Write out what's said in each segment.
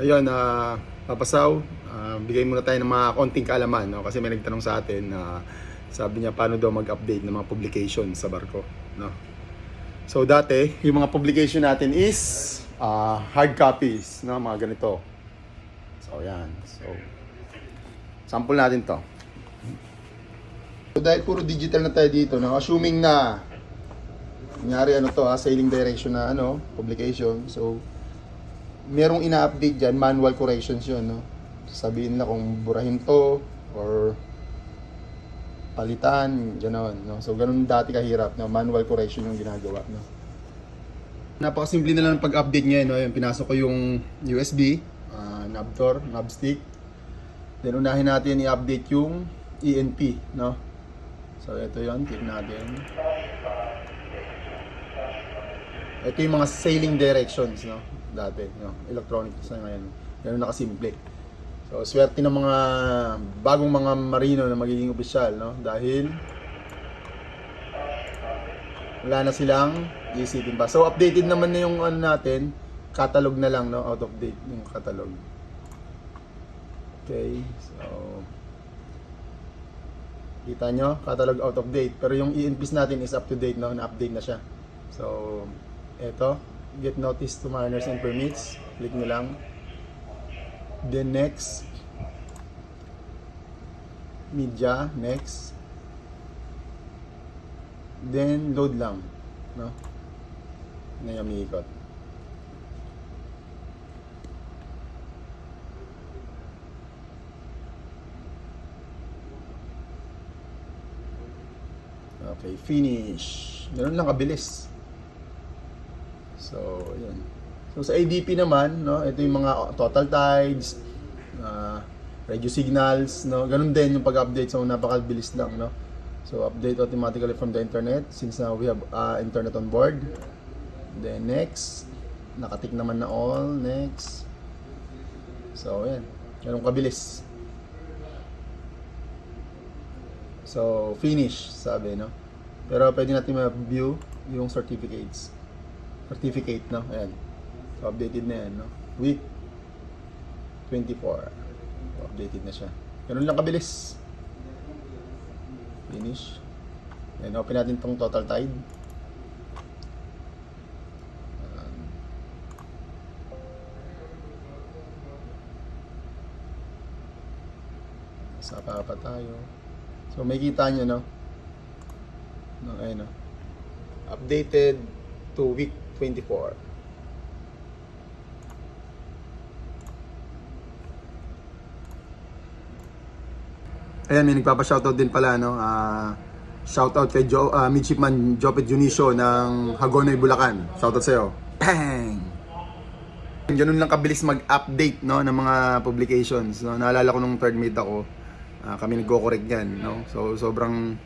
Ayun, Papasaw, bigay muna tayo ng mga konting kaalaman, no? Kasi may nagtanong sa atin na sabi niya paano daw mag-update ng mga publication sa barko, no? So dati, yung mga publication natin is hard copies, no? Mga ganito. So yan. So sample natin to. So dahil puro digital na tayo dito, no? Assuming na kunyari sailing direction na publication. So merong ina-update dyan, manual corrections yun, no? Sabihin nila kung burahin to or palitan, gano'n, no? So ganun dati kahirap, no? Manual correction yung ginagawa, no? Napakasimple na lang ng pag-update ngayon, no? Yung pinasok ko yung USB, knob stick. Then unahin natin i-update yung ENP, no? So ito yon, click natin. Ito yung mga sailing directions, no? Dati, no? Electronic na ngayon. Ganun nakasimple. So, swerte ng mga bagong mga marino na magiging opisyal, no? Dahil wala na silang iisipin pa. So, updated naman na yung natin. Catalog na lang, no? Out of date yung catalog. Okay. So, kita nyo? Catalog out of date. Pero yung ENPs natin is up to date, no? Na-update na siya. So, eto. Get notice to mariners and permits. Click nyo lang. Then next. Media. Next. Then load lang. No? Na yung umiikot. Okay, finish. Ganun lang kabilis. So, yun. So, sa ADP naman, no, ito yung mga total tides, radio signals, no, ganun din yung pag-update. So, napakabilis lang, no. So, update automatically from the internet since now we have internet on board. Then, next. Nakatik naman na all. Next. So, yan. Ganun kabilis. So, finish, sabi, no. Pero, pwede natin ma-view yung certificate, no? Ayan. So, updated na yan, no? Week 24. So, updated na siya. Ganun lang kabilis. Finish. Ayan, open natin tong total tide. Saka pa tayo. So, may kita nyo, no? No, ayun, no? Updated to week 24. Ayan, may nagpapa-shoutout din pala, no? Shoutout kay Midshipman Jopet Junicio ng Hagonoy, Bulacan. Shoutout sa'yo. Bang! Ganun lang kabilis mag-update, no, ng mga publications, no? Naalala ko nung third mate ako, kami nagko-correct yan, no? So, sobrang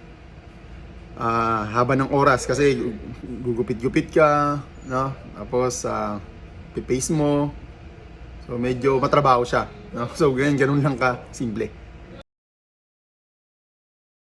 haba ng oras kasi gugupit-gupit ka, no? Tapos pipaste mo. So medyo matrabaho siya, no? So ganun lang ka simple.